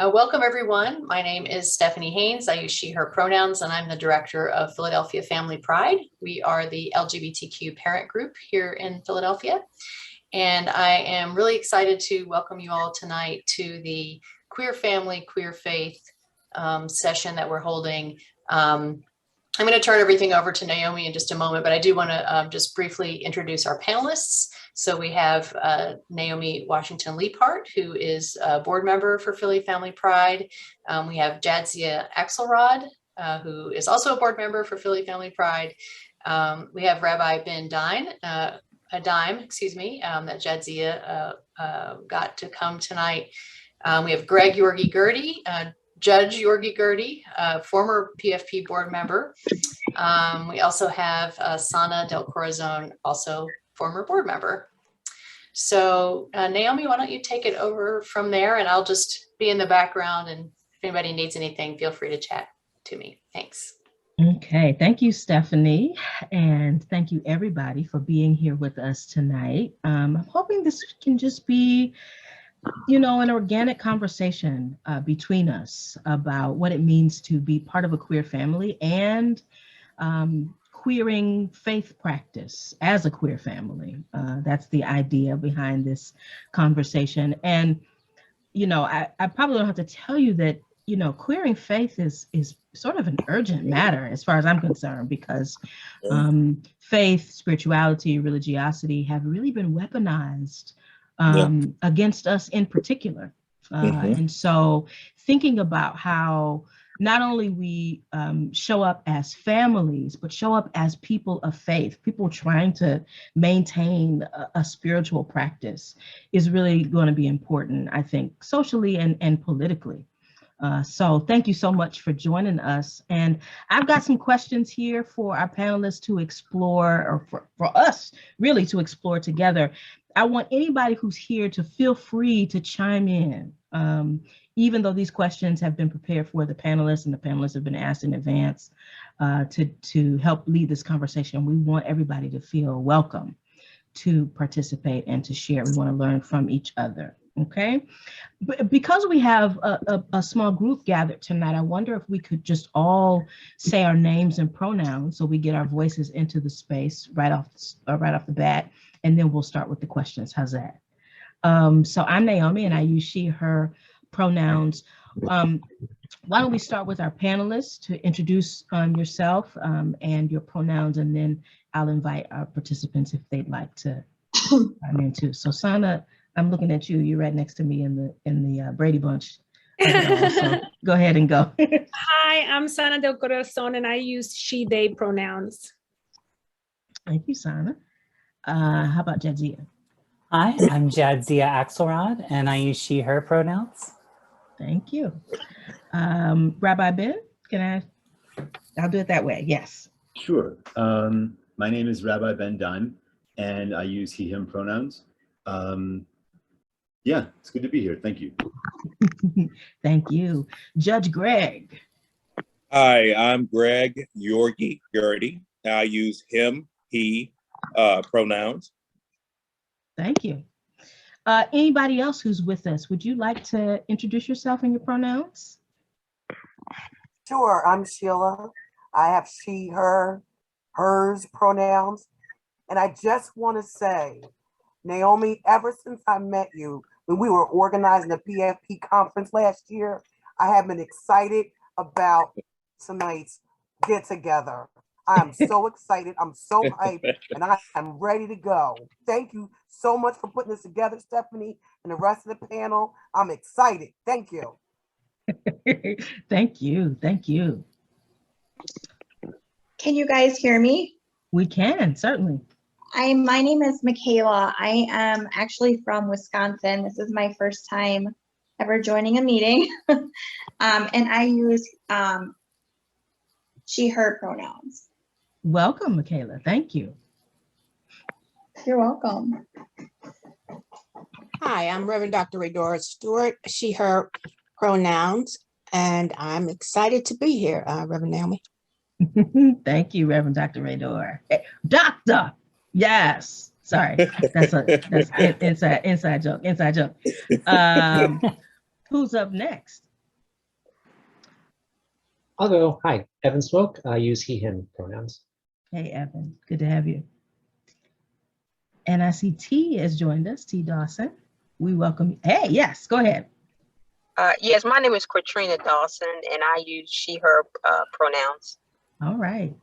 Welcome, everyone. My name is Stephanie Haynes. I use she, her pronouns, and I'm the director of Philadelphia Family Pride. We are the LGBTQ parent group here in Philadelphia. And I am really excited to welcome you all tonight to the Queer Family, Queer Faith session that we're holding. I'm going to turn everything over to Naomi in just a moment, but I do want to just briefly introduce our panelists. So we have Naomi Washington-Leapheart, who is a board member for Philly Family Pride. We have Jadzia Axelrod, who is also a board member for Philly Family Pride. We have Rabbi Ben Dime, that Jadzia got to come tonight. We have Greg Yorgey-Girdy, Judge Yorgey-Girdy, former PFP board member. We also have Sana DelCorazon, also former board member. So Naomi, why don't you take it over from there, and I'll just be in the background, and if anybody needs anything, feel free to chat to me. Thanks. Okay, thank you, Stephanie, and thank you everybody for being here with us tonight. I'm hoping this can just be, an organic conversation between us about what it means to be part of a queer family and queering faith practice as a queer family. That's the idea behind this conversation. And, I probably don't have to tell you that, queering faith is sort of an urgent matter as far as I'm concerned, because faith, spirituality, religiosity have really been weaponized against us in particular. And so thinking about how not only we show up as families, but show up as people of faith, people trying to maintain a spiritual practice is really going to be important, I think, socially and politically. So thank you so much for joining us. And I've got some questions here for our panelists to explore, or for us really to explore together. I want anybody who's here to feel free to chime in. Even though these questions have been prepared for the panelists and the panelists have been asked in advance to help lead this conversation, we want everybody to feel welcome to participate and to share. We want to learn from each other, okay? Because we have a small group gathered tonight, I wonder if we could just all say our names and pronouns so we get our voices into the space right off the bat, and then we'll start with the questions. How's that? So I'm Naomi, and I use she, her pronouns. Why don't we start with our panelists to introduce yourself and your pronouns, and then I'll invite our participants if they'd like to chime in too. So Sana, I'm looking at you. You're right next to me in the Brady Bunch. So go ahead and go. Hi, I'm Sana DelCorazon, and I use she, they pronouns. Thank you, Sana. How about Jadzia? Hi, I'm Jadzia Axelrod, and I use she, her pronouns. Thank you. Rabbi Ben, I'll do it that way, yes. Sure. My name is Rabbi Ben Dime, and I use he, him pronouns. Yeah, it's good to be here. Thank you. Thank you. Judge Greg. Hi, I'm Greg Yorgey-Girdy. I use him, he pronouns. Thank you. Anybody else who's with us, would you like to introduce yourself and your pronouns? Sure, I'm Sheila. I have she, her, hers pronouns. And I just want to say, Naomi, ever since I met you, when we were organizing the PFP conference last year, I have been excited about tonight's get together. I'm so excited. I'm so hyped, and I am ready to go. Thank you so much for putting this together, Stephanie, and the rest of the panel. I'm excited. Thank you. Thank you. Thank you. Can you guys hear me? We can, certainly. My name is Michaela. I am actually from Wisconsin. This is my first time ever joining a meeting. And I use she, her pronouns. Welcome, Michaela. Thank you. You're welcome. Hi, I'm Reverend Dr. Radora Stewart, she, her pronouns, and I'm excited to be here, Reverend Naomi. Thank you, Reverend Dr. Radora. Doctor, yes. Sorry, that's inside joke. Who's up next? I'll go. Hi, Evan Smoke. I use he, him pronouns. Hey, Evan, good to have you. And I see T has joined us, T Dawson. We welcome you. Hey, yes, go ahead. Yes, my name is Katrina Dawson, and I use she, her pronouns. All right.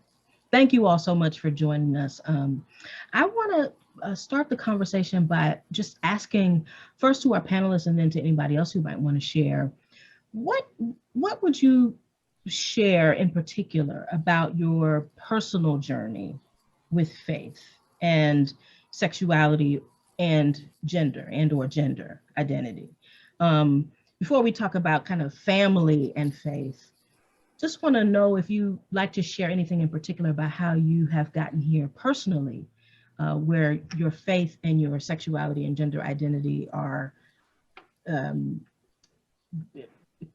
Thank you all so much for joining us. I want to start the conversation by just asking first to our panelists and then to anybody else who might want to share. What would you share in particular about your personal journey with faith and sexuality and gender or gender identity? Before we talk about kind of family and faith, just want to know if you like to share anything in particular about how you have gotten here personally, where your faith and your sexuality and gender identity are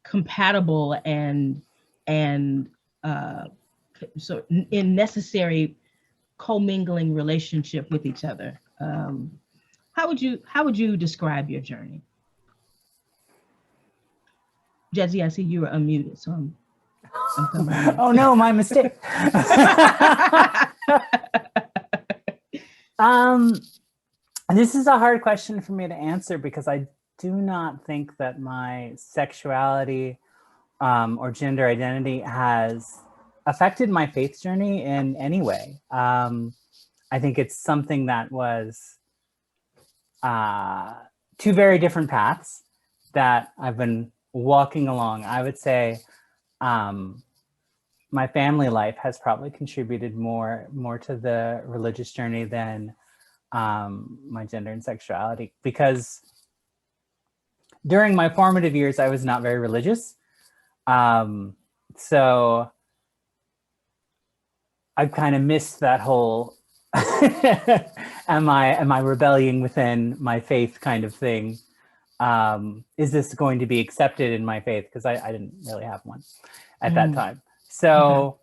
compatible and so in necessary commingling relationship with each other. How would you describe your journey? Jesse, I see you were unmuted, so I'm coming in. Oh no, my mistake. This is a hard question for me to answer because I do not think that my sexuality or gender identity has affected my faith journey in any way. I think it's something that was two very different paths that I've been walking along. I would say my family life has probably contributed more to the religious journey than my gender and sexuality, because during my formative years, I was not very religious. So I've kind of missed that whole am I rebelling within my faith kind of thing. Is this going to be accepted in my faith? Because I didn't really have one at that time. So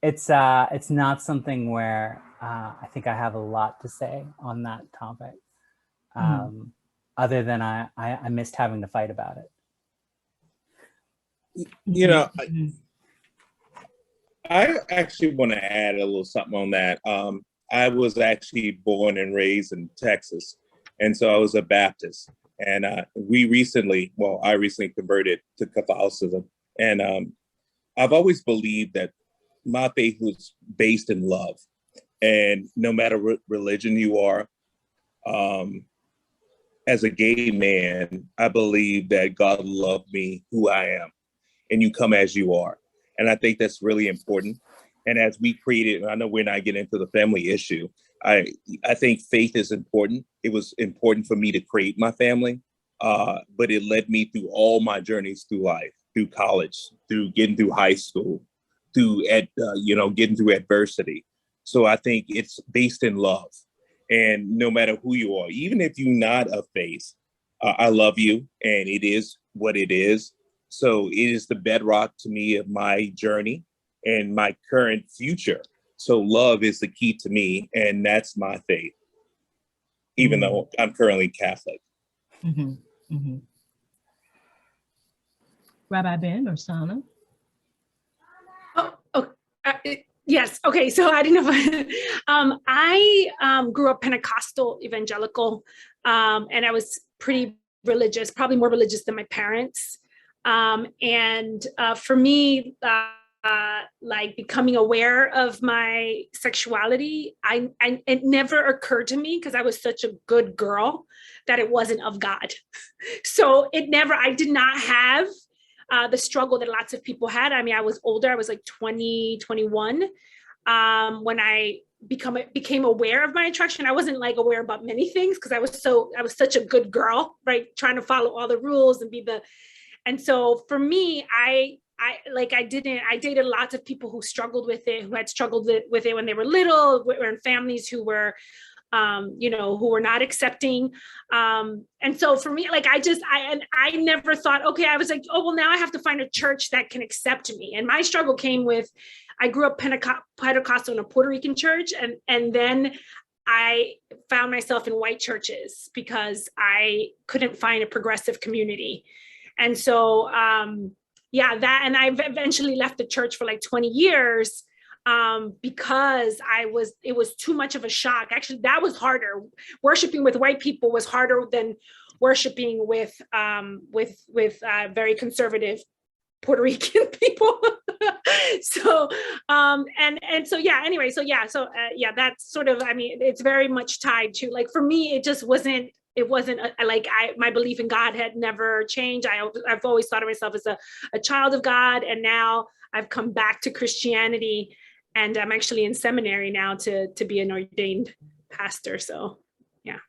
it's not something where I think I have a lot to say on that topic. Other than I missed having to fight about it. You know, I actually want to add a little something on that. I was actually born and raised in Texas, and so I was a Baptist. And I recently converted to Catholicism. And I've always believed that my faith was based in love. And no matter what religion you are, as a gay man, I believe that God loved me who I am, and you come as you are. And I think that's really important. And as we created, I know we're not getting into the family issue, I think faith is important. It was important for me to create my family, but it led me through all my journeys through life, through college, through getting through high school, getting through adversity. So I think it's based in love. And no matter who you are, even if you're not of faith, I love you, and it is what it is. So it is the bedrock to me of my journey and my current future. So love is the key to me, and that's my faith, even though I'm currently Catholic. Rabbi Ben or Sana? Yes. Okay. So I didn't know. I grew up Pentecostal evangelical, and I was pretty religious, probably more religious than my parents. And for me, like becoming aware of my sexuality, it never occurred to me, because I was such a good girl, that it wasn't of God. So I did not have the struggle that lots of people had. I mean, I was older, I was like 20, 21, when I became aware of my attraction. I wasn't like aware about many things, because I was such a good girl, right? Trying to follow all the rules and and so for me, I dated lots of people who struggled with it, who had struggled with it when they were little, were in families who were, who were not accepting. And so for me, like, I never thought, okay, I was like, oh, well, now I have to find a church that can accept me. And my struggle came with, I grew up Pentecostal in a Puerto Rican church. And then I found myself in white churches because I couldn't find a progressive community. And so yeah, that, and I've eventually left the church for like 20 years because it was too much of a shock. Actually, that was harder. Worshiping with white people was harder than worshiping with very conservative Puerto Rican people. So that's sort of, I mean, it's very much tied to, like, for me, it wasn't my belief in God had never changed. I've always thought of myself as a child of God, and now I've come back to Christianity, and I'm actually in seminary now to be an ordained pastor. So yeah.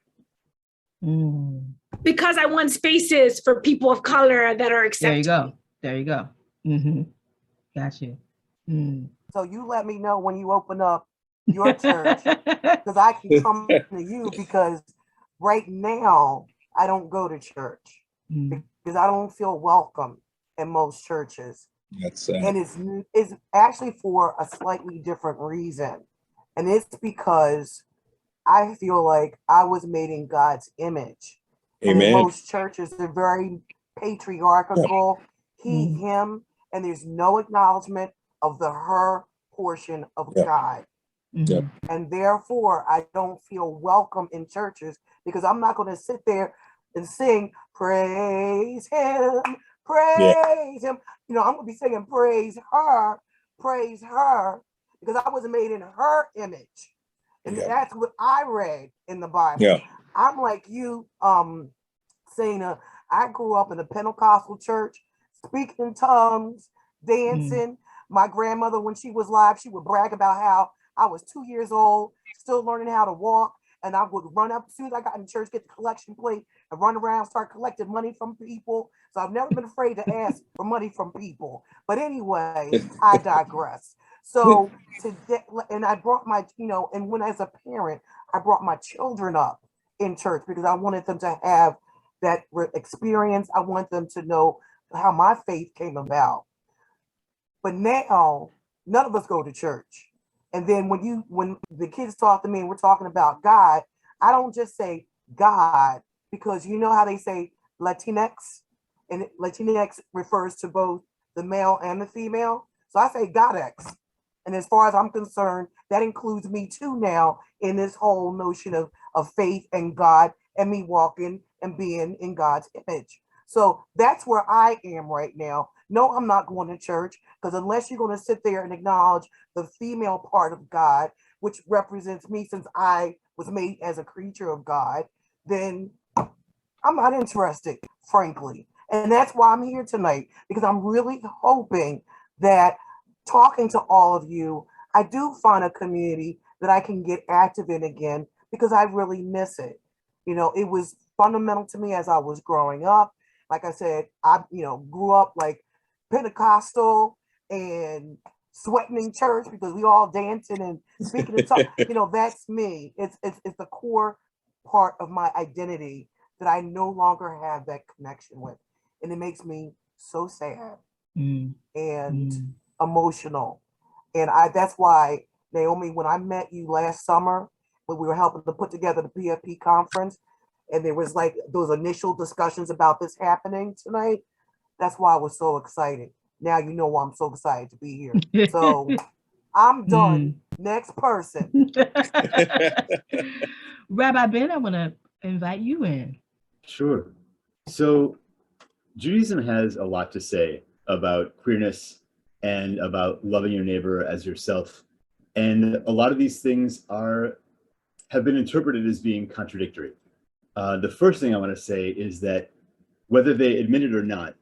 Because I want spaces for people of color that are accepted. There you go. Mm-hmm. Got you. So you let me know when you open up your church, because I can come to you, because right now I don't go to church because I don't feel welcome in most churches. That's sad. And it's actually for a slightly different reason. And it's because I feel like I was made in God's image. Amen. And most churches are very patriarchal, he, him, and there's no acknowledgement of the her portion of God. Yep. And therefore, I don't feel welcome in churches, because I'm not going to sit there and sing, praise him, praise him. You know, I'm going to be singing, praise her, because I was made in her image. And that's what I read in the Bible. Yeah. I'm like you, Sana. I grew up in a Pentecostal church, speaking in tongues, dancing. My grandmother, when she was alive, she would brag about how I was 2 years old, still learning how to walk. And I would run up as soon as I got in church, get the collection plate and run around, start collecting money from people. So I've never been afraid to ask for money from people. But anyway, I digress. So today, and I brought my, and when as a parent, I brought my children up in church because I wanted them to have that experience. I want them to know how my faith came about. But now, none of us go to church. And then when the kids talk to me and we're talking about God, I don't just say God, because you know how they say Latinx, and Latinx refers to both the male and the female. So I say Godex. And as far as I'm concerned, that includes me too now in this whole notion of faith and God and me walking and being in God's image. So that's where I am right now. No, I'm not going to church, because unless you're going to sit there and acknowledge the female part of God, which represents me since I was made as a creature of God, then I'm not interested, frankly. And that's why I'm here tonight, because I'm really hoping that talking to all of you, I do find a community that I can get active in again, because I really miss it. It was fundamental to me as I was growing up. Like I said, I grew up like Pentecostal and sweating in church because we all dancing and speaking in tongues. That's me. It's the core part of my identity that I no longer have that connection with. And it makes me so sad and emotional. And that's why, Naomi, when I met you last summer, when we were helping to put together the PFP conference, and there was like those initial discussions about this happening tonight, that's why I was so excited. Now you know why I'm so excited to be here. So I'm done. Next person. Rabbi Ben, I want to invite you in. Sure. So Judaism has a lot to say about queerness and about loving your neighbor as yourself. And a lot of these things have been interpreted as being contradictory. The first thing I want to say is that whether they admit it or not,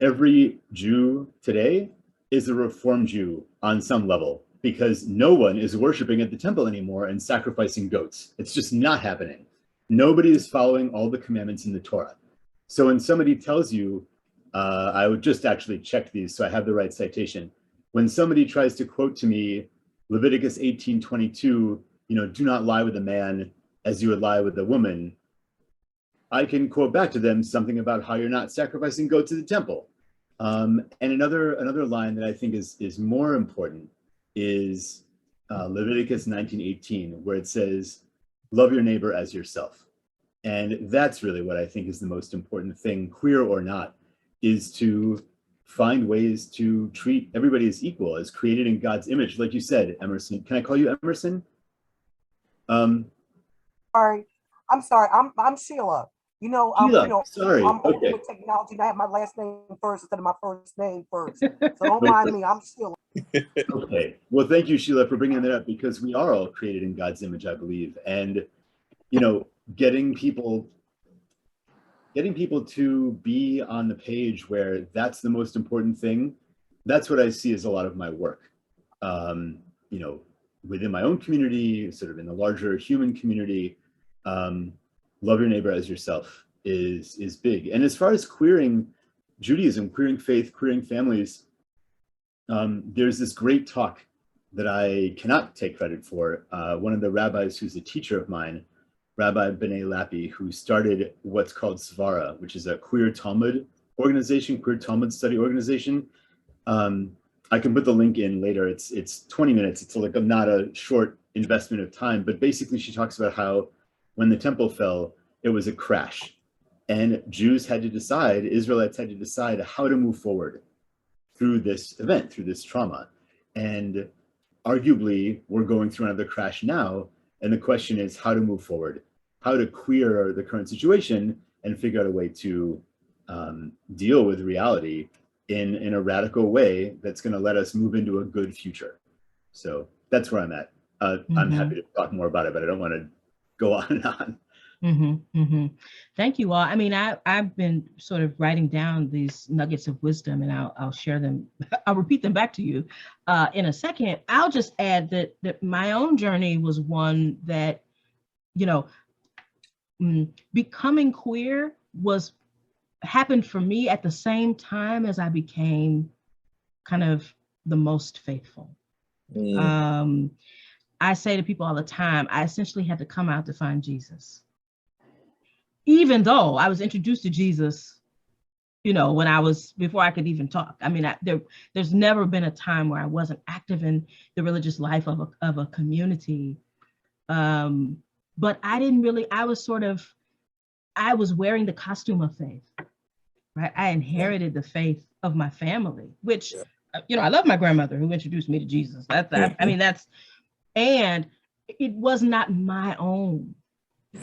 every Jew today is a Reformed Jew on some level, because no one is worshiping at the temple anymore and sacrificing goats. It's just not happening. Nobody is following all the commandments in the Torah. So when somebody tells you, I would just actually check these so I have the right citation. When somebody tries to quote to me Leviticus 18:22, do not lie with a man as you would lie with a woman, I can quote back to them something about how you're not sacrificing goats at the temple. And another line that I think is more important is Leviticus 19:18, where it says, love your neighbor as yourself. And that's really what I think is the most important thing, queer or not, is to find ways to treat everybody as equal, as created in God's image. Like you said, Emerson, can I call you Emerson? Sorry, I'm Sheila. Sheila, sorry. I'm old Okay. with technology, and I have my last name first instead of my first name first. So don't mind me. I'm Sheila. Okay. Well, thank you, Sheila, for bringing that up, because we are all created in God's image, I believe, and getting people to be on the page where that's the most important thing. That's what I see as a lot of my work. Within my own community, sort of in the larger human community, love your neighbor as yourself is big. And as far as queering Judaism, queering faith, queering families, there's this great talk that I cannot take credit for. One of the rabbis who's a teacher of mine, Rabbi B'nai Lappi, who started what's called Svara, which is a queer Talmud organization, queer Talmud study organization. I can put the link in later. It's 20 minutes. It's like not a short investment of time, but basically she talks about how when the temple fell, it was a crash, and Jews had to decide, Israelites had to decide how to move forward through this event, through this trauma. And arguably, we're going through another crash now. And the question is how to move forward, how to queer the current situation and figure out a way to deal with reality in a radical way that's going to let us move into a good future. So that's where I'm at. I'm happy to talk more about it, but I don't want to go on and on. Thank you all. I mean, I've been sort of writing down these nuggets of wisdom, and I'll share them. I'll repeat them back to you in a second. I'll just add that my own journey was one that, becoming queer happened for me at the same time as I became kind of the most faithful. I say to people all the time, I essentially had to come out to find Jesus. Even though I was introduced to Jesus, before I could even talk. I mean, there's never been a time where I wasn't active in the religious life of a community. But I didn't really, I was wearing the costume of faith, right? I inherited the faith of my family, which, I love my grandmother who introduced me to Jesus. And it was not my own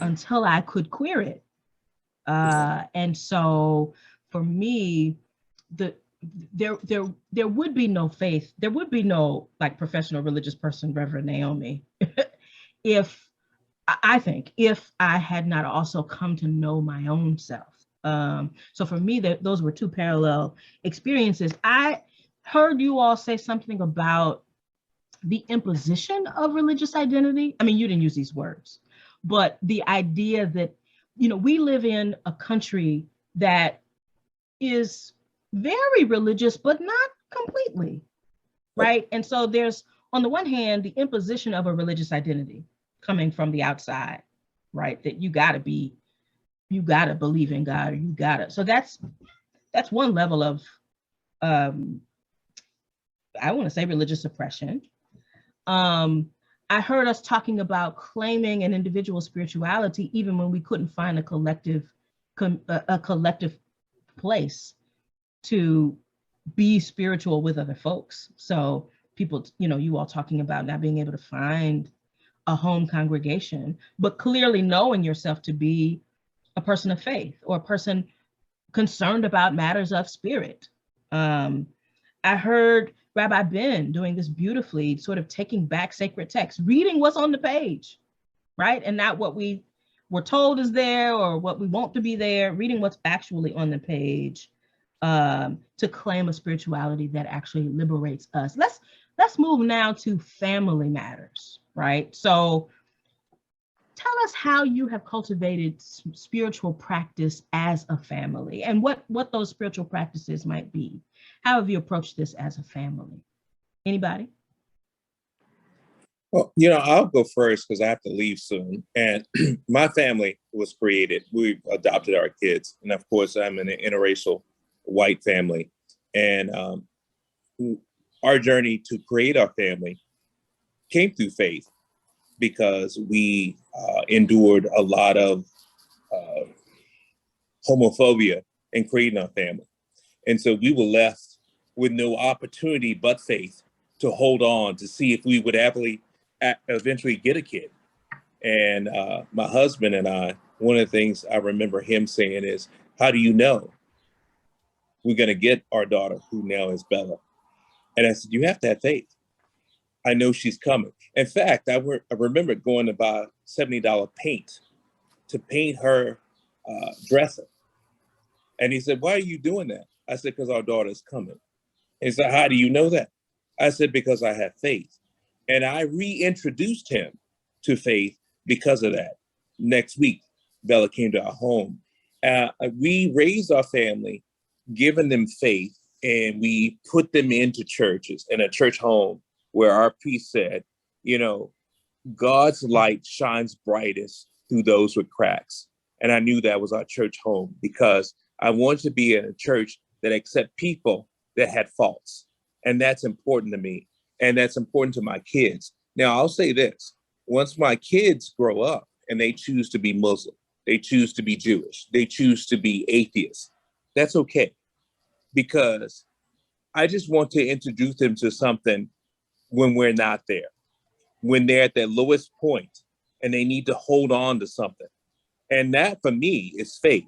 until I could queer it. And so for me, there would be no faith, there would be no like professional religious person, Reverend Naomi, if I had not also come to know my own self. So for me, those were two parallel experiences. I heard you all say something about the imposition of religious identity. I mean, you didn't use these words, but the idea that, we live in a country that is very religious, but not completely, right? And so there's, on the one hand, the imposition of a religious identity coming from the outside, right? That you gotta believe in God, so that's one level of, I want to say religious oppression. I heard us talking about claiming an individual spirituality, even when we couldn't find a collective place to be spiritual with other folks. So people, you all talking about not being able to find a home congregation, but clearly knowing yourself to be a person of faith or a person concerned about matters of spirit. I heard Rabbi Ben doing this beautifully, sort of taking back sacred text, reading what's on the page, right? And not what we were told is there or what we want to be there, reading what's actually on the page, to claim a spirituality that actually liberates us. Let's move now to family matters, right? So tell us how you have cultivated spiritual practice as a family and what those spiritual practices might be. How have you approached this as a family? Anybody? Well, I'll go first because I have to leave soon. And my family was created. We adopted our kids. And of course, I'm in an interracial white family. And our journey to create our family came through faith because we endured a lot of homophobia in creating our family. And so we were left with no opportunity but faith to hold on to see if we would eventually get a kid. And my husband and I, one of the things I remember him saying is, how do you know we're going to get our daughter, who now is Bella? And I said, you have to have faith. I know she's coming. In fact, I remember going to buy $70 paint to paint her dresser. And he said, why are you doing that? I said, because our daughter's coming. He said, how do you know that? I said, because I have faith. And I reintroduced him to faith because of that. Next week, Bella came to our home. We raised our family, giving them faith, and we put them into churches, in a church home where our priest said, you know, God's light shines brightest through those with cracks. And I knew that was our church home because I wanted to be in a church that accept people that had faults. And that's important to me. And that's important to my kids. Now, I'll say this. Once my kids grow up and they choose to be Muslim, they choose to be Jewish, they choose to be atheists, that's okay. Because I just want to introduce them to something when we're not there, when they're at their lowest point and they need to hold on to something. And that for me is faith.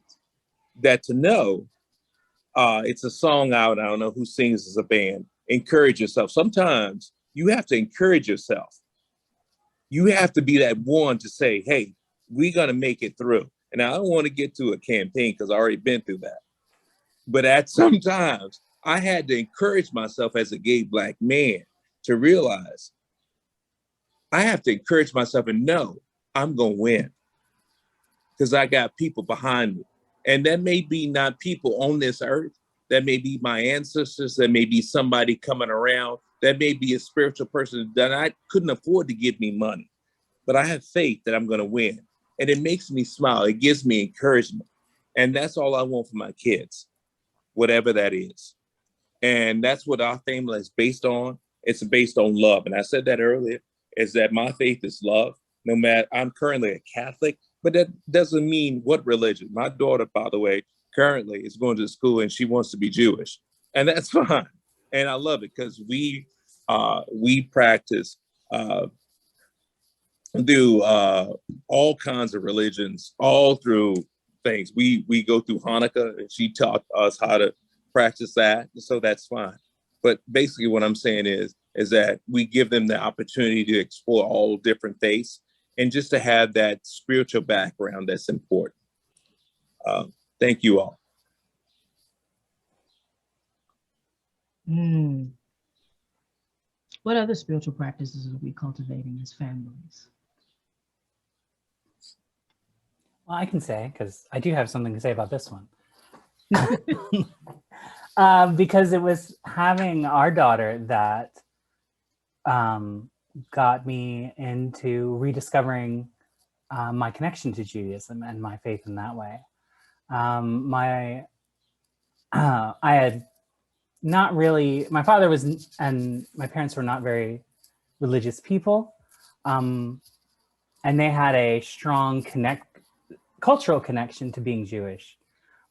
That to know, it's a song out, I don't know who sings as a band, encourage yourself. Sometimes you have to encourage yourself. You have to be that one to say, hey, we're gonna make it through. And I don't want to get to a campaign because I've already been through that. But at sometimes I had to encourage myself as a gay Black man to realize I have to encourage myself and know I'm gonna win because I got people behind me. And that may be not people on this earth, that may be my ancestors, that may be somebody coming around, that may be a spiritual person that I couldn't afford to give me money, but I have faith that I'm gonna win. And it makes me smile, it gives me encouragement. And that's all I want for my kids, whatever that is. And that's what our family is based on. It's based on love. And I said that earlier, is that my faith is love. No matter, I'm currently a Catholic, but that doesn't mean what religion. My daughter, by the way, currently is going to school and she wants to be Jewish. And that's fine. And I love it because we practice, do all kinds of religions, all through things. We go through Hanukkah and she taught us how to practice that. So that's fine. But basically what I'm saying is that we give them the opportunity to explore all different faiths and just to have that spiritual background that's important. Thank you all. What other spiritual practices are we cultivating as families? Well, I can say, because I do have something to say about this one. Because it was having our daughter that got me into rediscovering my connection to Judaism and my faith in that way. I had not really, my father was, and my parents were not very religious people. And they had a strong cultural connection to being Jewish,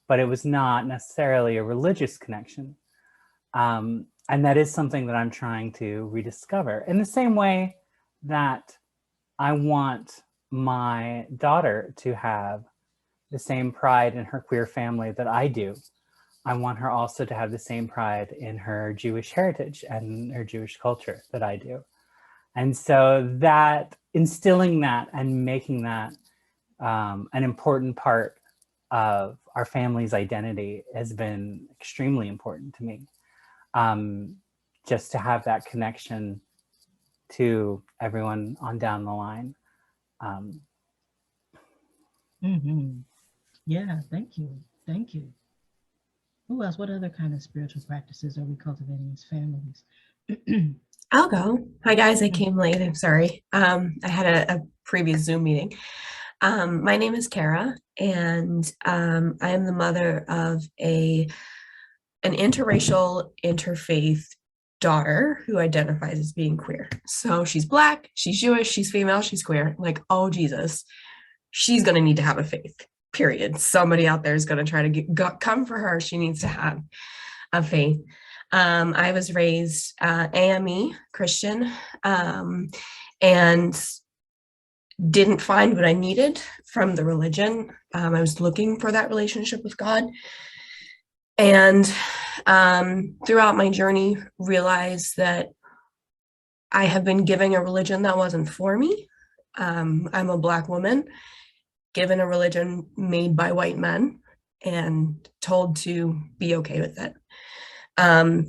but it was not necessarily a religious connection. And that is something that I'm trying to rediscover in the same way that I want my daughter to have the same pride in her queer family that I do. I want her also to have the same pride in her Jewish heritage and her Jewish culture that I do. And so that instilling that and making that an important part of our family's identity has been extremely important to me. Just to have that connection to everyone on down the line. Yeah, thank you. Thank you. Who else? What other kind of spiritual practices are we cultivating as families? I'll go. Hi guys, I came late, I'm sorry. I had a previous Zoom meeting. My name is Kara, and I am the mother of an interracial, interfaith daughter who identifies as being queer. So she's Black, she's Jewish, she's female, she's queer. Like, oh Jesus, she's gonna need to have a faith, period. Somebody out there is gonna try to come for her, she needs to have. of faith. I was raised AME Christian, and didn't find what I needed from the religion. I was looking for that relationship with God. And throughout my journey, realized that I have been giving a religion that wasn't for me. I'm a Black woman, given a religion made by white men and told to be okay with it.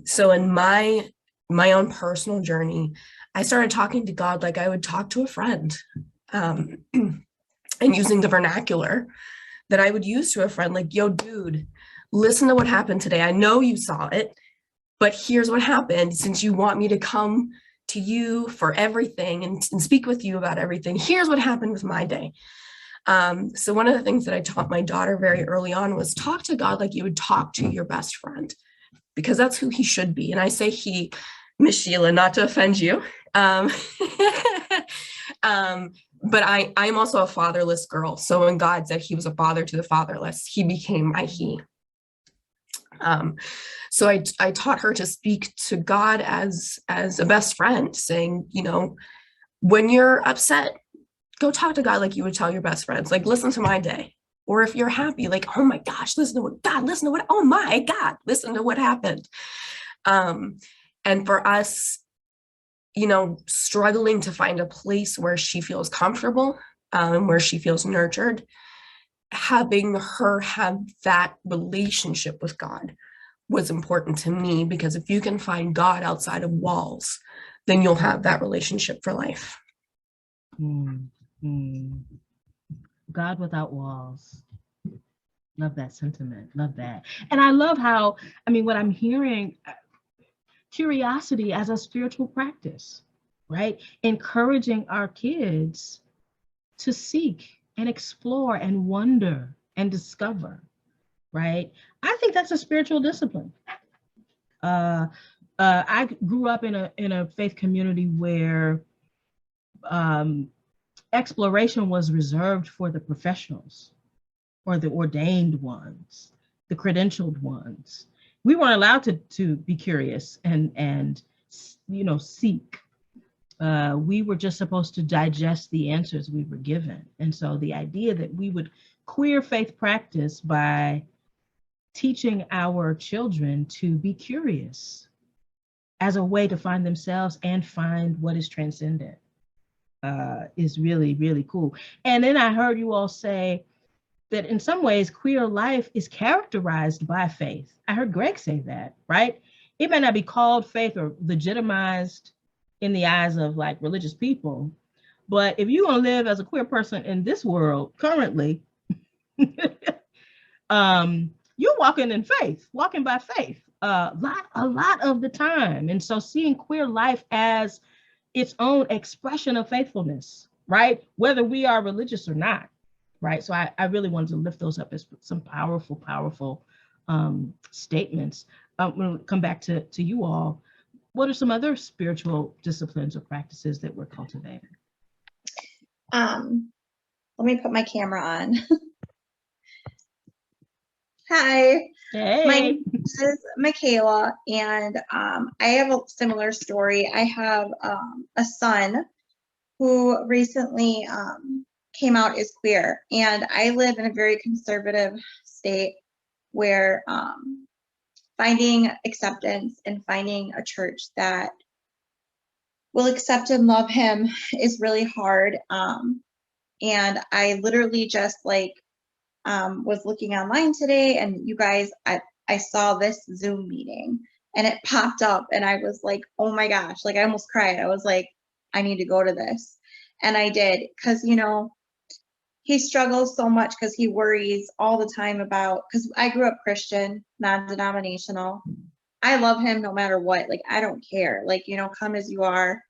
So in my own personal journey, I started talking to God like I would talk to a friend, and using the vernacular that I would use to a friend, like, yo, dude, listen to what happened today. I know you saw it, but here's what happened. Since you want me to come to you for everything and speak with you about everything, here's what happened with my day. So one of the things that I taught my daughter very early on was talk to God like you would talk to your best friend, because that's who he should be. And I say he, Miss Sheila, not to offend you. But I'm also a fatherless girl. So when God said he was a father to the fatherless, he became my he. So I taught her to speak to God as a best friend, saying, you know, when you're upset, go talk to God like you would tell your best friends, like, listen to my day. Or if you're happy, like, oh my gosh, listen to what God, listen to what, oh my God, listen to what happened. And for us, you know, struggling to find a place where she feels comfortable, and where she feels nurtured, having her have that relationship with God was important to me, because if you can find God outside of walls, then you'll have that relationship for life. God without walls. Love that sentiment. Love that. And I love how, I mean, what I'm hearing, curiosity as a spiritual practice, right? Encouraging our kids to seek and explore and wonder and discover, right? I think that's a spiritual discipline. I grew up in a faith community where exploration was reserved for the professionals or the ordained ones, the credentialed ones. We weren't allowed to be curious and you know, seek. We were just supposed to digest the answers we were given. And so the idea that we would queer faith practice by teaching our children to be curious as a way to find themselves and find what is transcendent is really, really cool. And then I heard you all say that in some ways, queer life is characterized by faith. I heard Greg say that, right? It may not be called faith or legitimized in the eyes of like religious people, but if you want to live as a queer person in this world currently, you're walking in faith, walking by faith a lot of the time. And so seeing queer life as its own expression of faithfulness, right? Whether we are religious or not, right? So I really wanted to lift those up as some powerful, powerful statements. I'm going to come back to you all. What are some other spiritual disciplines or practices that we're cultivating? Let me put my camera on. Hi, hey. My name is Michaela, and I have a similar story. I have a son who recently came out as queer, and I live in a very conservative state where finding acceptance and finding a church that will accept and love him is really hard. And I literally just like was looking online today, and you guys, I saw this Zoom meeting and it popped up, and I was like, oh my gosh, like I almost cried. I was like, I need to go to this. And I did, because, you know, he struggles so much because he worries all the time about, because I grew up Christian, non-denominational. I love him no matter what. Like, I don't care. Like, you know, come as you are.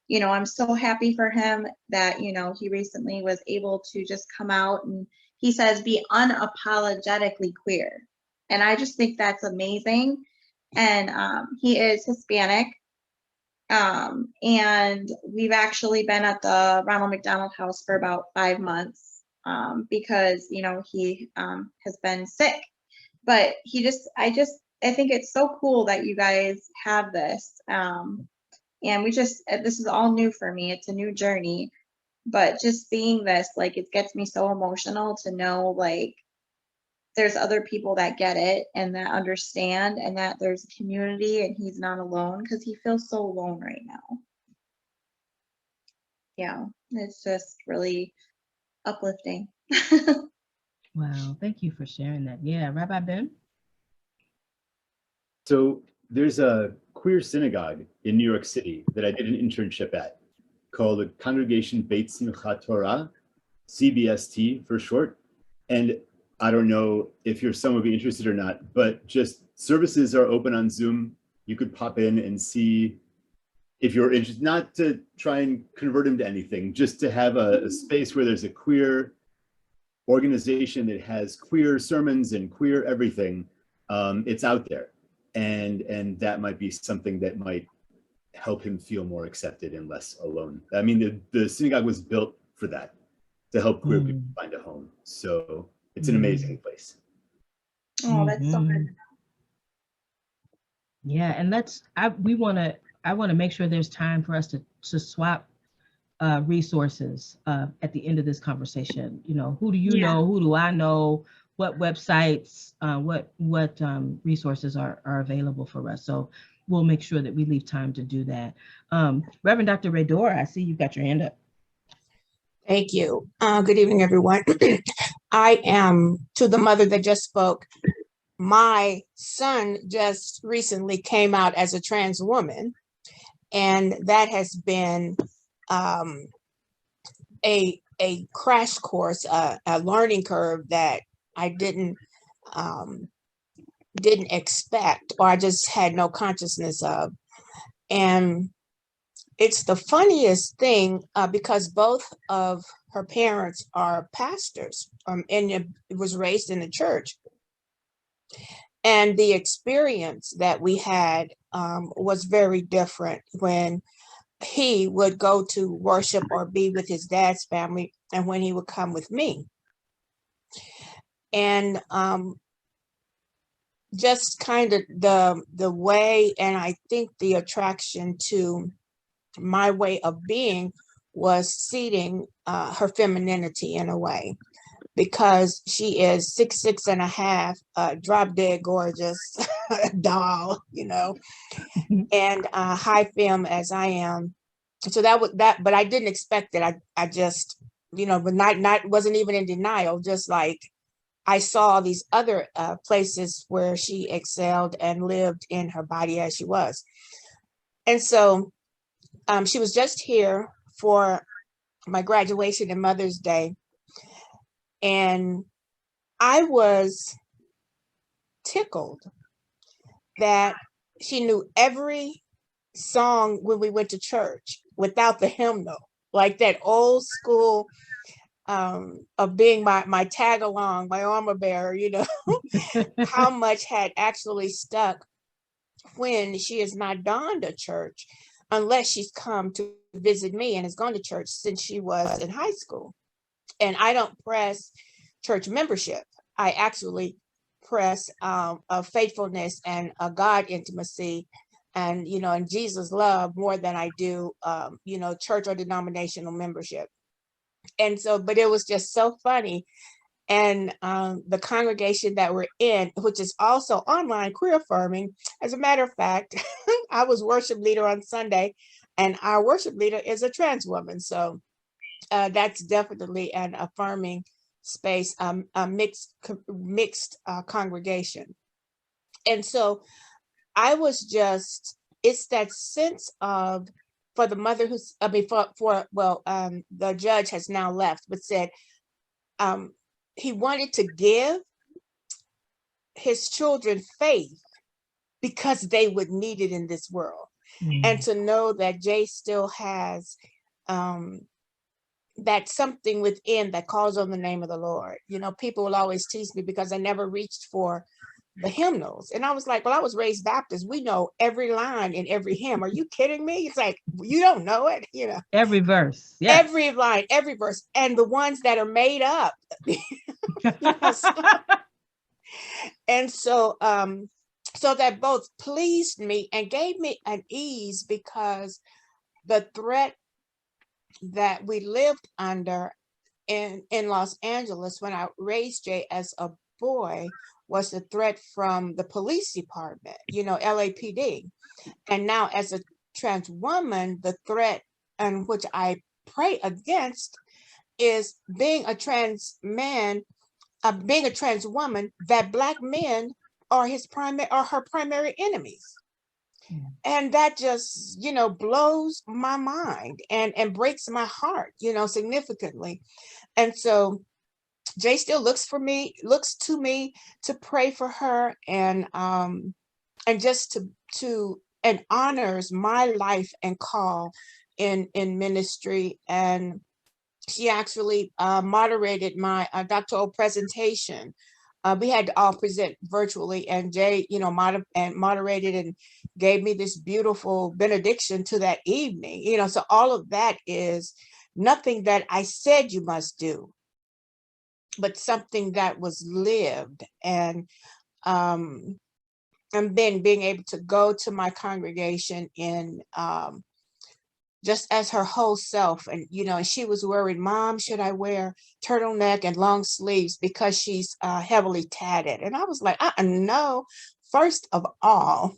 You know, I'm so happy for him that, you know, he recently was able to just come out, and he says, be unapologetically queer. And I just think that's amazing. And he is Hispanic. And we've actually been at the Ronald McDonald House for about 5 months because, you know, he has been sick. But I just I think it's so cool that you guys have this. And this is all new for me. It's a new journey, but just seeing this, like, it gets me so emotional to know, like, there's other people that get it and that understand, and that there's a community and he's not alone, because he feels so alone right now. Yeah, it's just really uplifting. Wow, thank you for sharing that. Yeah, Rabbi Ben? So there's a queer synagogue in New York City that I did an internship at called the Congregation Beit Simchat Torah, CBST for short. And I don't know if your son would be interested or not, but just services are open on Zoom. You could pop in and see if you're interested, not to try and convert him to anything, just to have a space where there's a queer organization that has queer sermons and queer everything. It's out there. And that might be something that might help him feel more accepted and less alone. I mean, the synagogue was built for that, to help queer people find a home. So it's an amazing place. Oh, that's so good. Yeah, and I want to make sure there's time for us to swap resources at the end of this conversation. You know, who do you know? Who do I know? What websites, what resources are available for us? So we'll make sure that we leave time to do that. Reverend Dr. Raydor, I see you've got your hand up. Thank you. Good evening, everyone. I am, to the mother that just spoke, my son just recently came out as a trans woman, and that has been a crash course, a learning curve that I didn't expect, or I just had no consciousness of. And it's the funniest thing because both of her parents are pastors, and it was raised in the church. And the experience that we had was very different when he would go to worship or be with his dad's family, and when he would come with me. And just kind of the way, and I think the attraction to my way of being was seating her femininity in a way, because she is 6'6.5", drop dead gorgeous doll, you know, and high femme as I am. So but I didn't expect it. I just, you know, but wasn't even in denial, just like I saw these other places where she excelled and lived in her body as she was. And so she was just here for my graduation and Mother's Day. And I was tickled that she knew every song when we went to church without the hymnal, like that old school of being my tag along, my armor bearer, you know, how much had actually stuck when she has not donned a church, unless she's come to visit me and has gone to church since she was in high school. And I don't press church membership. I actually press a faithfulness and a God intimacy, and, you know, and Jesus love more than I do, you know, church or denominational membership. And so, but it was just so funny. And the congregation that we're in, which is also online queer affirming, as a matter of fact, I was worship leader on Sunday, and our worship leader is a trans woman. So that's definitely an affirming space, a mixed congregation. And so I was just, it's that sense of, for the mother who's, I mean, the judge has now left, but said he wanted to give his children faith because they would need it in this world. And to know that Jay still has that something within that calls on the name of the Lord. You know, people will always tease me because I never reached for the hymnals. And I was like, well, I was raised Baptist. We know every line in every hymn. Are you kidding me? It's like, you don't know it, you know. Every verse. Yes. Every line, every verse. And the ones that are made up. You know, and so So that both pleased me and gave me an ease, because the threat that we lived under in Los Angeles when I raised Jay as a boy was the threat from the police department, LAPD. And now as a trans woman, the threat, and which I pray against, is being a trans man, being a trans woman, that Black men are her primary enemies. And that just, blows my mind and breaks my heart, significantly. And so Jay still looks to me to pray for her, and just and honors my life and call in ministry. And she actually moderated my doctoral presentation. We had to all present virtually, and Jay, moderated and gave me this beautiful benediction to that evening. So all of that is nothing that I said you must do, but something that was lived. And then being able to go to my congregation in just as her whole self. And, and she was worried, Mom, should I wear turtleneck and long sleeves because she's heavily tatted? And I was like, no. First of all,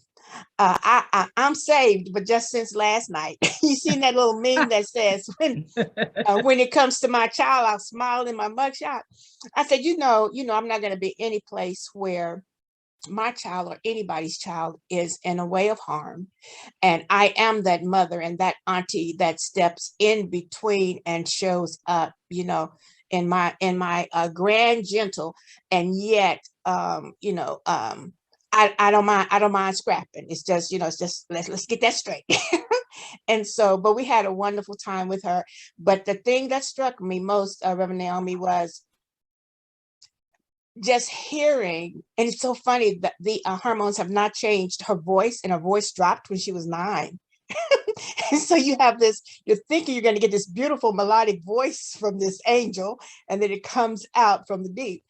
I'm saved, but just since last night. You seen that little meme that says, when it comes to my child, I'll smile in my mugshot. I said, I'm not going to be any place where my child or anybody's child is in a way of harm. And I am that mother and that auntie that steps in between and shows up, in my grand, gentle, and yet, I don't mind scrapping. It's just, let's get that straight. And so, but we had a wonderful time with her. But the thing that struck me most, Reverend Naomi, was just hearing, and it's so funny that the hormones have not changed her voice, and her voice dropped when she was 9. And so you have this, you're thinking you're going to get this beautiful melodic voice from this angel, and then it comes out from the deep.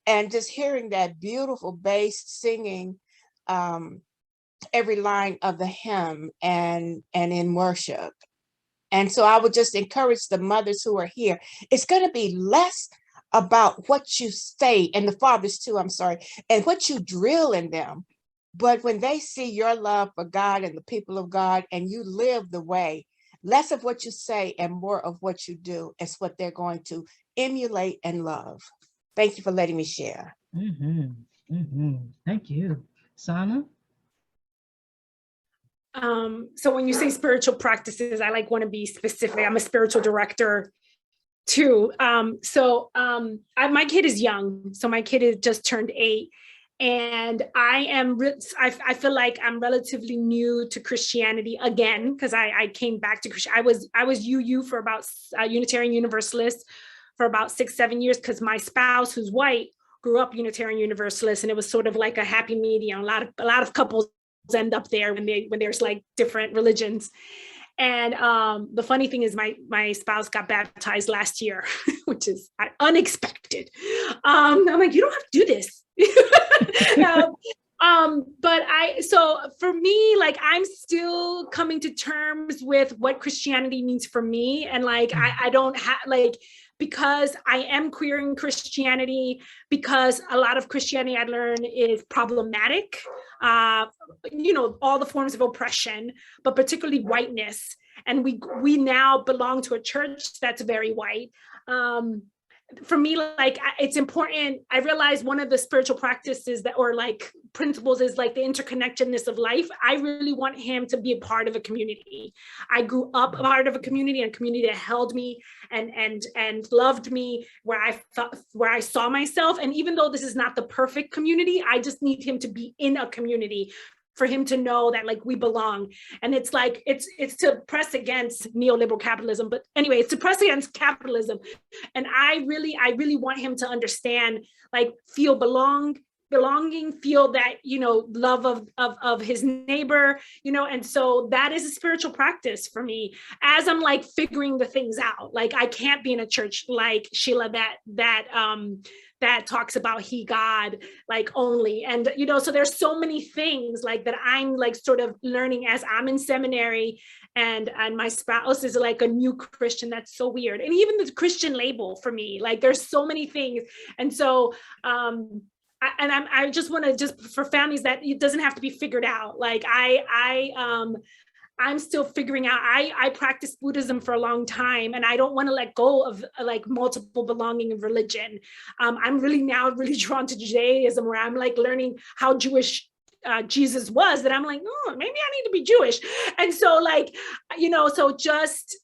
And just hearing that beautiful bass singing every line of the hymn and in worship. And so I would just encourage the mothers who are here, it's going to be less about what you say, and the fathers too, I'm sorry, and what you drill in them. But when they see your love for God and the people of God, and you live the way, less of what you say and more of what you do is what they're going to emulate and love. Thank you for letting me share. Thank you. Sana? So when you say spiritual practices, I want to be specific. I'm a spiritual director too. My kid is young. So my kid has just turned 8. And I feel like I'm relatively new to Christianity again, because I came back to Christianity. I was UU for about Unitarian Universalist for about 6-7 years, because my spouse, who's white, grew up Unitarian Universalist, and it was sort of like a happy medium. A lot of couples end up there when there's like different religions. And the funny thing is my spouse got baptized last year, which is unexpected. I'm like, you don't have to do this. So for me, I'm still coming to terms with what Christianity means for me. And I don't have because I am queer in Christianity, because a lot of Christianity I learned is problematic, all the forms of oppression, but particularly whiteness. And we now belong to a church that's very white. For me, it's important. I realize one of the spiritual practices principles is the interconnectedness of life. I really want him to be a part of a community. I grew up a part of a community, and a community that held me and loved me, where I saw myself. And even though this is not the perfect community, I just need him to be in a community for him to know that we belong. And it's to press against neoliberal capitalism. But anyway, it's to press against capitalism. And I really want him to understand, feel belong, belonging, feel that, love of his neighbor, and so that is a spiritual practice for me as I'm like figuring the things out. Like I can't be in a church like Sheila that talks about he, God, like only. And, so there's so many things like that I'm like sort of learning as I'm in seminary, and my spouse is like a new Christian. That's so weird. And even the Christian label for me, like there's so many things. And so, I just want to, just for families, that it doesn't have to be figured out. Like I'm still figuring out. I practiced Buddhism for a long time, and I don't want to let go of like multiple belonging of religion. I'm really drawn to Judaism, where I'm like learning how Jewish Jesus was, that I'm like, oh, maybe I need to be Jewish. And so like, so just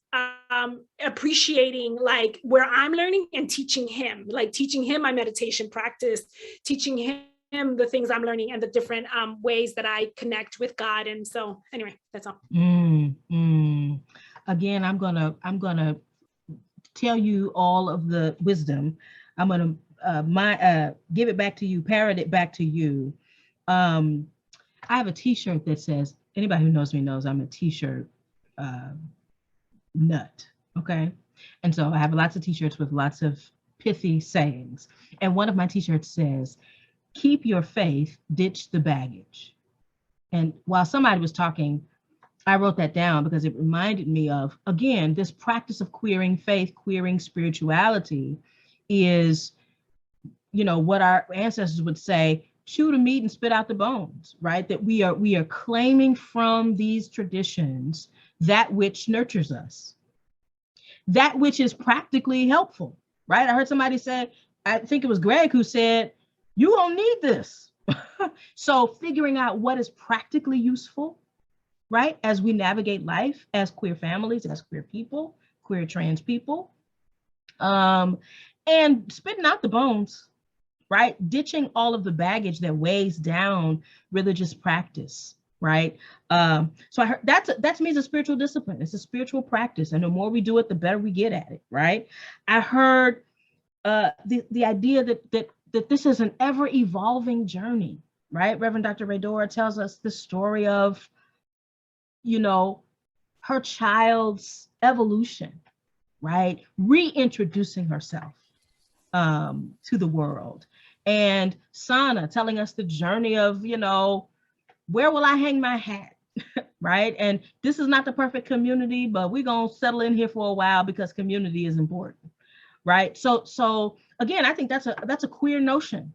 appreciating like where I'm learning and teaching him my meditation practice, teaching him the things I'm learning and the different ways that I connect with God. And so anyway, that's all. Again, I'm gonna tell you all of the wisdom. I'm gonna give it back to you, parrot it back to you. I have a t-shirt that says, anybody who knows me knows I'm a t-shirt nut, okay? And so I have lots of t-shirts with lots of pithy sayings. And one of my t-shirts says, keep your faith, ditch the baggage. And while somebody was talking, I wrote that down because it reminded me of, again, this practice of queering faith, queering spirituality is, what our ancestors would say, chew the meat and spit out the bones, right? That we are claiming from these traditions that which nurtures us, that which is practically helpful, right? I heard somebody say, I think it was Greg who said, you don't need this. So figuring out what is practically useful, right? As we navigate life as queer families, as queer people, queer trans people, and spitting out the bones, right? Ditching all of the baggage that weighs down religious practice, right? So I heard that's to me is a spiritual discipline. It's a spiritual practice. And the more we do it, the better we get at it, right? I heard the idea that this is an ever evolving journey, right? Reverend Dr. Raydora tells us the story of, her child's evolution, right? Reintroducing herself to the world. And Sana telling us the journey of, where will I hang my hat, right? And this is not the perfect community, but we're going to settle in here for a while because community is important, right? So again, I think that's a queer notion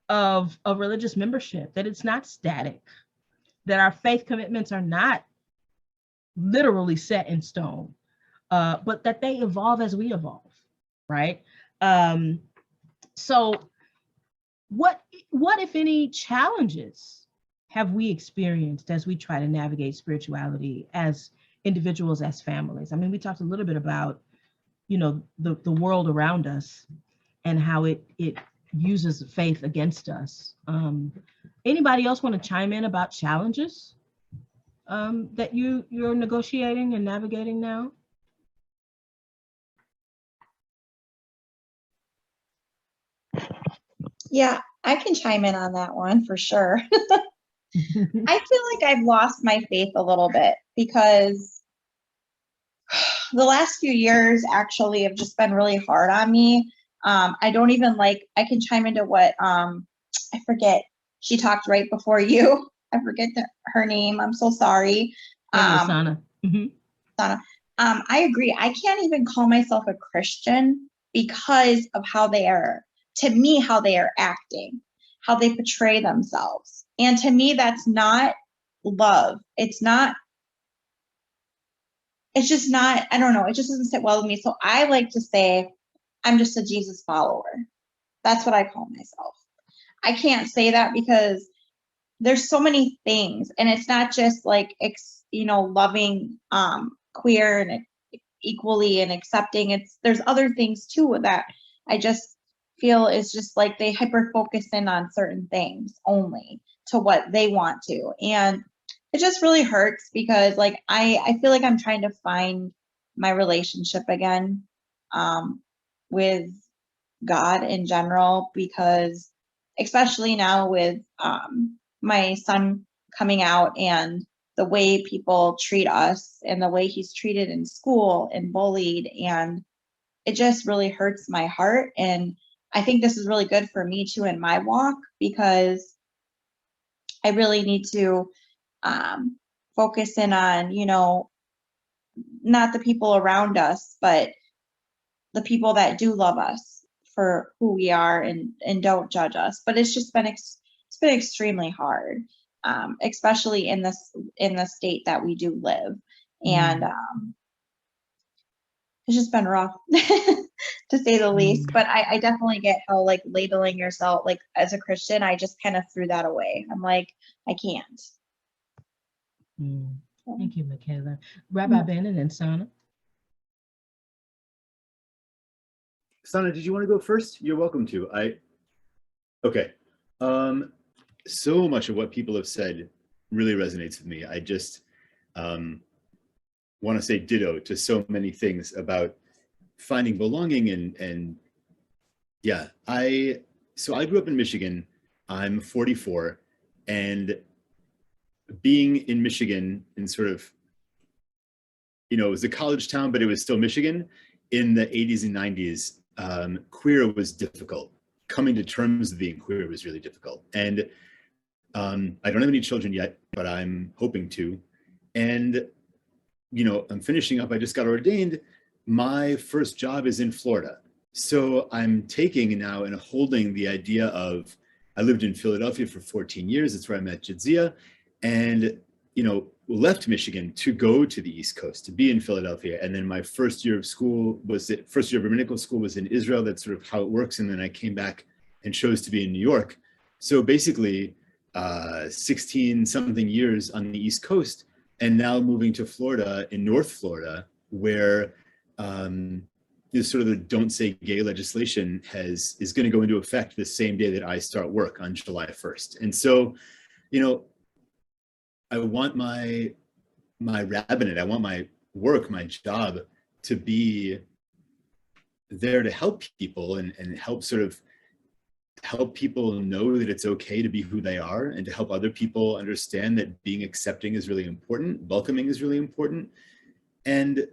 of religious membership, that it's not static, that our faith commitments are not literally set in stone, but that they evolve as we evolve, right? So what if any challenges have we experienced as we try to navigate spirituality as individuals, as families? I mean, we talked a little bit about, the world around us and how it uses faith against us. Anybody else want to chime in about challenges that you're negotiating and navigating now? Yeah, I can chime in on that one for sure. I feel like I've lost my faith a little bit because the last few years actually have just been really hard on me. I don't even I can chime into what, I forget, she talked right before you. I forget her name. I'm so sorry. Sana. Sana. I agree. I can't even call myself a Christian because of how they are, to me, how they are acting, how they portray themselves. And to me, that's not love. It's just not, I don't know. It just doesn't sit well with me. So I like to say, I'm just a Jesus follower. That's what I call myself. I can't say that because there's so many things, and it's not just loving queer and equally and accepting. There's other things too that I just feel is just like they hyper focus in on certain things only to what they want to, and it just really hurts because I feel like I'm trying to find my relationship again with God in general, because especially now with my son coming out and the way people treat us and the way he's treated in school and bullied, and it just really hurts my heart. And I think this is really good for me too in my walk, because I really need to focus in on, you know, not the people around us, but the people that do love us for who we are and don't judge us. But it's just been it's been extremely hard, especially in the state that we do live, and it's just been rough to say the least. But I definitely get how, like, labeling yourself like as a Christian, I just kind of threw that away. I'm like, I can't. Thank you, Michaela. Rabbi Ben and then Sana. Sana, did you want to go first? You're welcome to. Okay. So much of what people have said really resonates with me. I just want to say ditto to so many things about finding belonging and yeah. So I grew up in Michigan. I'm 44, and being in Michigan in sort of, you know, it was a college town, but it was still Michigan in the 80s and 90s. Queer was difficult. Coming to terms with being queer was really difficult. And I don't have any children yet, but I'm hoping to. And, you know, I'm finishing up, I just got ordained. My first job is in Florida. So I'm taking now and holding the idea of, I lived in Philadelphia for 14 years. That's where I met Jadzia. And, you know, left Michigan to go to the East Coast, to be in Philadelphia. And then my first year of school first year of rabbinical school was in Israel. That's sort of how it works. And then I came back and chose to be in New York. So basically 16 something years on the East Coast, and now moving to Florida, in North Florida, where this sort of the don't say gay legislation is going to go into effect the same day that I start work on July 1st. And so, you know, I want my rabbinate, I want my work, my job to be there to help people and help sort of help people know that it's okay to be who they are, and to help other people understand that being accepting is really important, welcoming is really important, and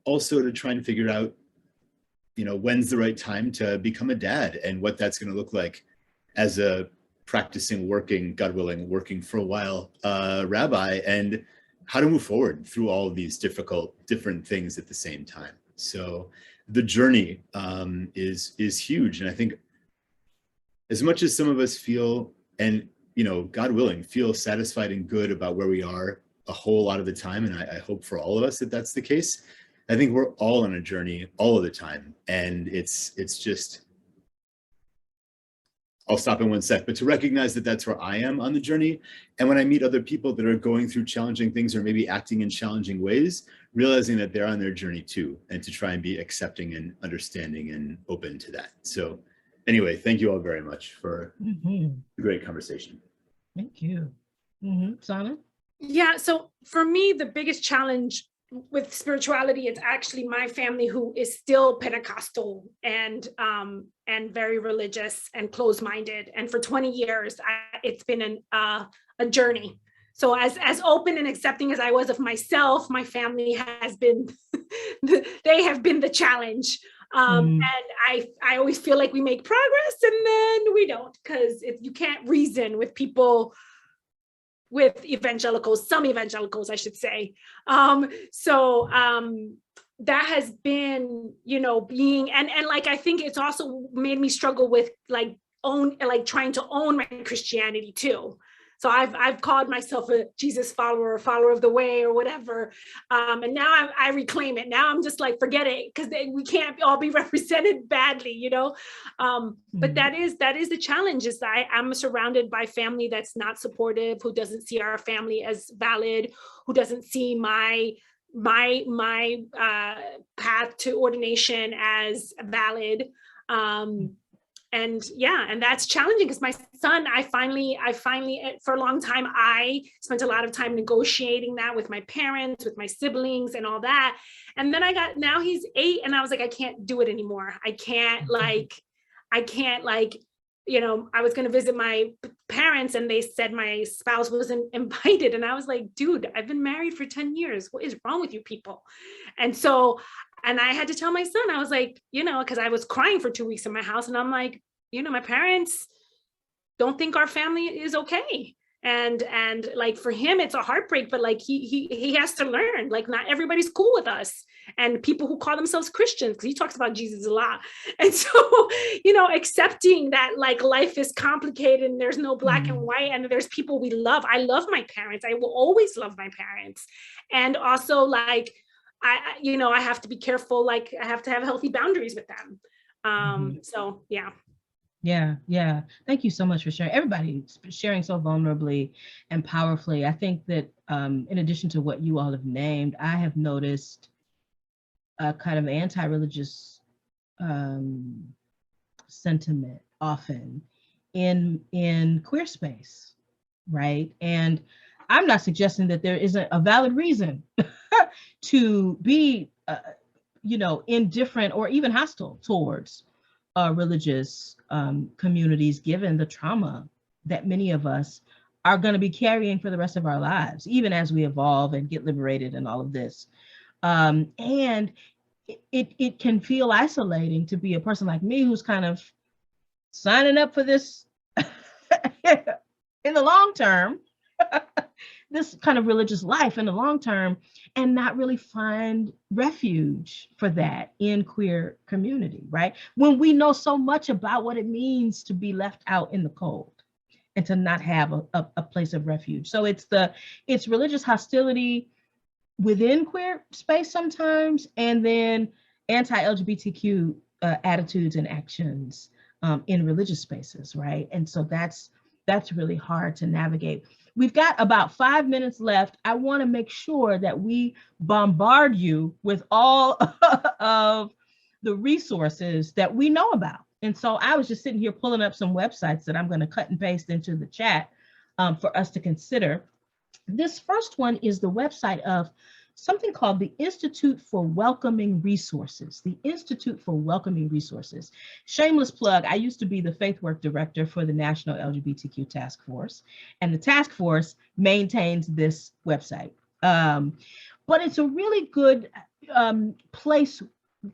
also to try and figure out, you know, when's the right time to become a dad and what that's going to look like as a practicing, working, God willing, working for a while rabbi, and how to move forward through all of these different things at the same time. So the journey is huge. And I think as much as some of us feel, and, you know, God willing, feel satisfied and good about where we are a whole lot of the time, and I hope for all of us that that's the case, I think we're all on a journey all of the time. And it's just, I'll stop in one sec, but to recognize that that's where I am on the journey. And when I meet other people that are going through challenging things or maybe acting in challenging ways, realizing that they're on their journey too, and to try and be accepting and understanding and open to that. So anyway, thank you all very much for a great conversation. Thank you. Sana? Yeah, so for me, the biggest challenge with spirituality is actually my family, who is still Pentecostal and very religious and closed-minded. And for 20 years, it's been a journey. So as open and accepting as I was of myself, my family has been, they have been the challenge. And I always feel like we make progress and then we don't, because you can't reason with people, with evangelicals, some evangelicals, I should say. So that has been, you know, being, and like, I think it's also made me struggle with trying to own my Christianity too. So I've called myself a Jesus follower, a follower of the way, or whatever. And now I reclaim it. Now I'm just like, forget it, because we can't all be represented badly, you know? But that is the challenge, is that I'm surrounded by family that's not supportive, who doesn't see our family as valid, who doesn't see my path to ordination as valid. And yeah, and that's challenging, because my son, I finally, for a long time, I spent a lot of time negotiating that with my parents, with my siblings and all that. And then now he's 8, and I was like, I can't do it anymore. I can't you know, I was going to visit my parents and they said my spouse wasn't invited. And I was like, dude, I've been married for 10 years. What is wrong with you people? And so, and I had to tell my son, I was like, you know, because I was crying for 2 weeks in my house. And I'm like, you know, my parents don't think our family is okay. And like for him, it's a heartbreak, but like he has to learn, like not everybody's cool with us. And people who call themselves Christians, because he talks about Jesus a lot. And so, you know, accepting that like life is complicated and there's no black and white and there's people we love. I love my parents. I will always love my parents. And also like, you know, I have to be careful. Like I have to have healthy boundaries with them. So, yeah. Yeah. Thank you so much for sharing. Everybody sharing so vulnerably and powerfully. I think that in addition to what you all have named, I have noticed a kind of anti-religious sentiment often in queer space, right? And I'm not suggesting that there isn't a valid reason to be, you know, indifferent or even hostile towards religious communities, given the trauma that many of us are going to be carrying for the rest of our lives, even as we evolve and get liberated and all of this. And it can feel isolating to be a person like me who's kind of signing up for this in the long term, this kind of religious life in the long term, and not really find refuge for that in queer community, right? When we know so much about what it means to be left out in the cold and to not have a place of refuge. So it's religious hostility within queer space sometimes, and then anti-LGBTQ attitudes and actions in religious spaces, right? And so that's really hard to navigate. We've got about 5 minutes left. I want to make sure that we bombard you with all of the resources that we know about. And so I was just sitting here pulling up some websites that I'm going to cut and paste into the chat for us to consider. This first one is the website of something called the Institute for Welcoming Resources, the Institute for Welcoming Resources. Shameless plug, I used to be the faith work director for the National LGBTQ Task Force, and the task force maintains this website. But it's a really good place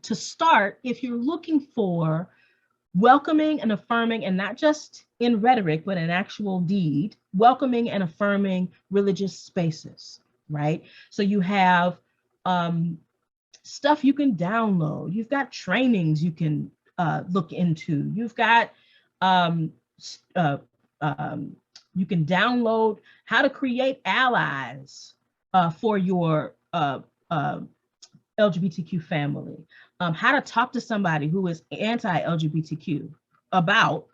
to start if you're looking for welcoming and affirming, and not just in rhetoric, but in actual deed, welcoming and affirming religious spaces. Right? So you have stuff you can download. You've got trainings you can look into. You've got, you can download how to create allies for your LGBTQ family, how to talk to somebody who is anti-LGBTQ about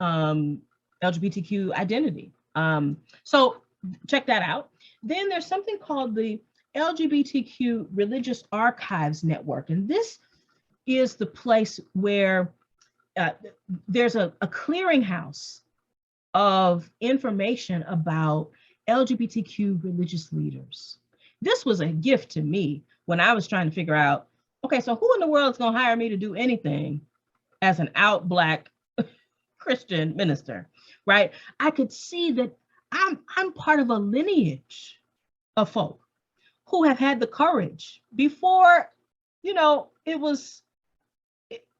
LGBTQ identity. So check that out. Then there's something called the LGBTQ Religious Archives Network. And this is the place where there's a clearinghouse of information about LGBTQ religious leaders. This was a gift to me when I was trying to figure out, okay, so who in the world is going to hire me to do anything as an out Black Christian minister, right? I could see that I'm part of a lineage of folk who have had the courage before, you know, it was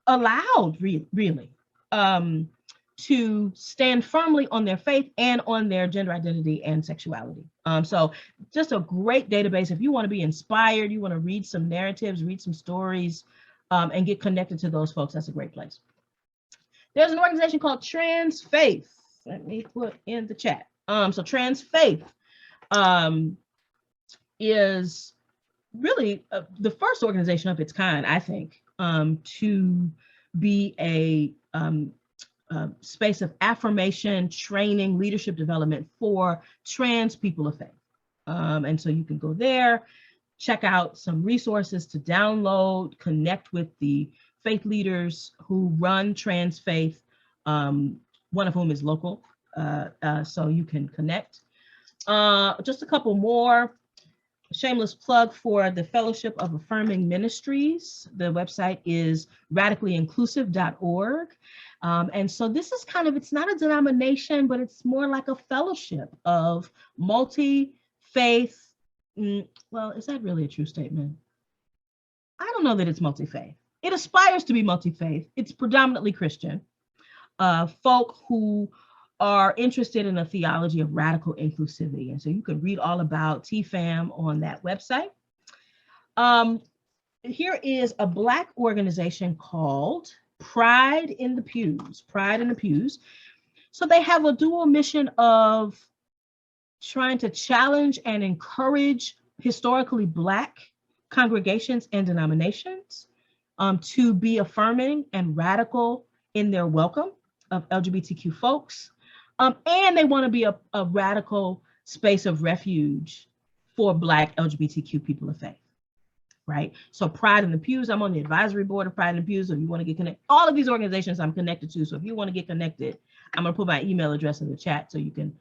allowed really to stand firmly on their faith and on their gender identity and sexuality. So just a great database. If you want to be inspired, you want to read some narratives, read some stories, and get connected to those folks, that's a great place. There's an organization called Trans Faith. Let me put in the chat. So Trans Faith is really the first organization of its kind, I think, to be a space of affirmation, training, leadership development for trans people of faith. And so you can go there, check out some resources to download, connect with the faith leaders who run Trans Faith, one of whom is local. So you can connect. Just a couple more. shameless plug for the Fellowship of Affirming Ministries. The website is radicallyinclusive.org. And so this is kind of, it's not a denomination, but it's more like a fellowship of multi-faith. Well, is that really a true statement? I don't know that it's multi-faith. It aspires to be multi-faith. It's predominantly Christian. Folk who are interested in a theology of radical inclusivity. And so you can read all about TFAM on that website. Here is a Black organization called Pride in the Pews. Pride in the Pews. So they have a dual mission of trying to challenge and encourage historically Black congregations and denominations to be affirming and radical in their welcome of LGBTQ folks. And they want to be a radical space of refuge for Black LGBTQ people of faith, right? So Pride in the Pews, I'm on the advisory board of Pride in the Pews. So if you want to get connected, all of these organizations I'm connected to. So if you want to get connected, I'm going to put my email address in the chat so you can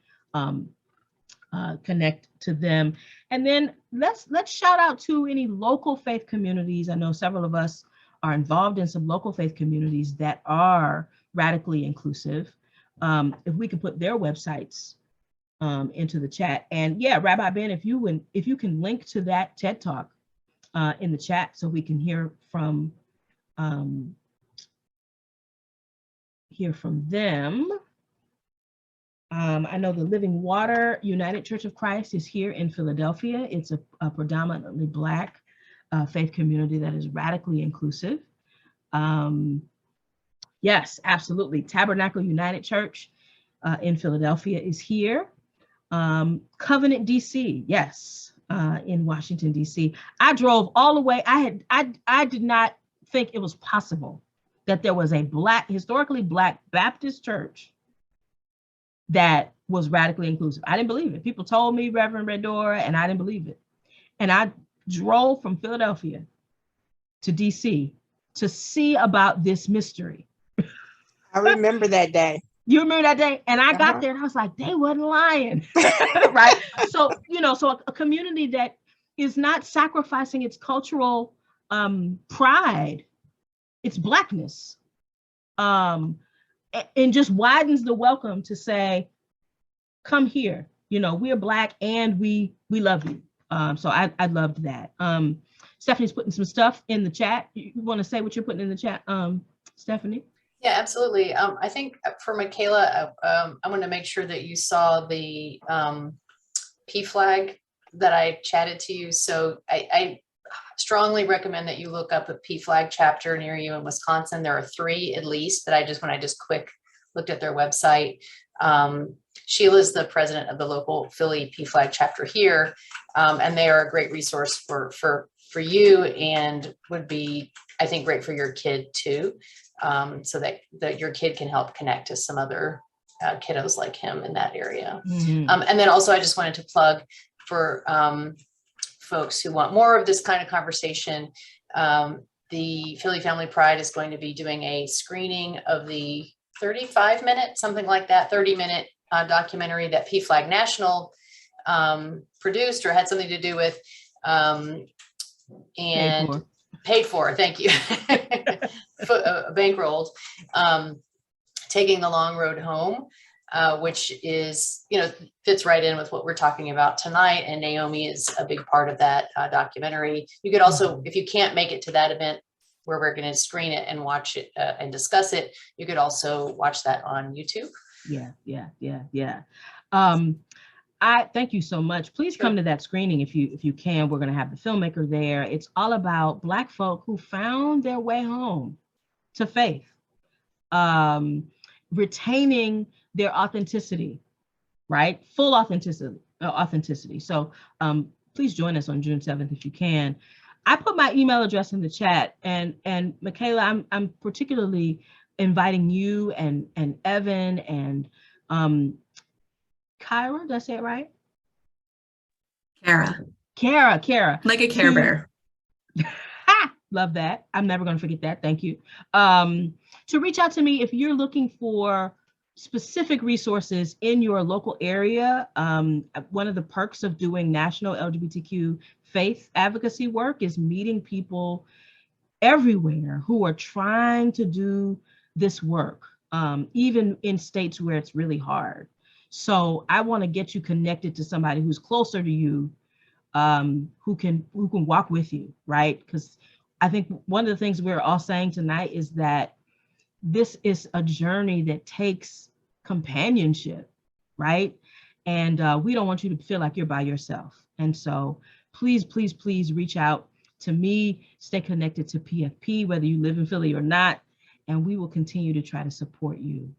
connect to them. And then let's shout out to any local faith communities. I know several of us are involved in some local faith communities that are radically inclusive. If we could put their websites into the chat. And yeah, Rabbi Ben, if you can link to that TED Talk in the chat so we can hear from them. I know the Living Water United Church of Christ is here in Philadelphia. It's a predominantly Black faith community that is radically inclusive. Yes, absolutely. Tabernacle United Church in Philadelphia is here. Covenant DC, yes, in Washington, DC. I drove all the way. I did not think it was possible that there was a historically Black Baptist church that was radically inclusive. I didn't believe it. People told me, Reverend Redora, and I didn't believe it. And I drove from Philadelphia to DC to see about this mystery. I remember that day. You remember that day? And I got there and I was like, they wasn't lying, right? So, so a community that is not sacrificing its cultural pride, its Blackness, and just widens the welcome to say, come here, we're Black and we love you. So I loved that. Stephanie's putting some stuff in the chat. You want to say what you're putting in the chat, Stephanie? Yeah, absolutely. I think for Michaela, I want to make sure that you saw the PFLAG that I chatted to you. So I strongly recommend that you look up a PFLAG chapter near you in Wisconsin. There are 3 at least that when I just quick looked at their website. Sheila's the president of the local Philly PFLAG chapter here, and they are a great resource for you and would be, I think, great for your kid too. So that your kid can help connect to some other kiddos like him in that area. Mm-hmm. And then also I just wanted to plug for folks who want more of this kind of conversation. The Philly Family Pride is going to be doing a screening of the 35-minute, something like that, 30-minute documentary that PFLAG National produced or had something to do with and paid for, thank you. Bankrolled, Taking the Long Road Home, which is, fits right in with what we're talking about tonight. And Naomi is a big part of that documentary. You could also, if you can't make it to that event where we're going to screen it and watch it and discuss it, you could also watch that on YouTube. Yeah. I thank you so much. Please come to that screening if you can. We're going to have the filmmaker there. It's all about Black folk who found their way home to faith, retaining their authenticity, right? Full authenticity. So please join us on June 7th if you can. I put my email address in the chat, and Michaela, I'm particularly inviting you and Evan and Kyra, did I say it right? Kara. Like a Care Bear. Love that. I'm never going to forget that. Thank you. To reach out to me if you're looking for specific resources in your local area. One of the perks of doing national LGBTQ faith advocacy work is meeting people everywhere who are trying to do this work, even in states where it's really hard. So I want to get you connected to somebody who's closer to you, who can walk with you, right? Because I think one of the things we're all saying tonight is that this is a journey that takes companionship, right? And we don't want you to feel like you're by yourself. And so please, please, please reach out to me, stay connected to PFP, whether you live in Philly or not, and we will continue to try to support you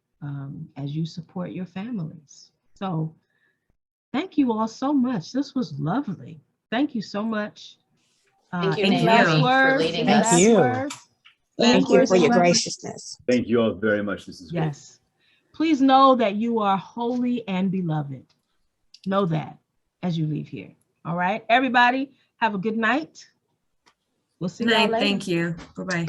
as you support your families. So thank you all so much. This was lovely. Thank you so much. Thank you, any Naomi, last for words? leading Any us. last Thank you. words? Thank Last you words, for your any last words? graciousness. Thank you all very much. This is great. Yes. Please know that you are holy and beloved. Know that as you leave here. All right, everybody, have a good night. We'll see Good y'all night. later. Thank you. Bye-bye.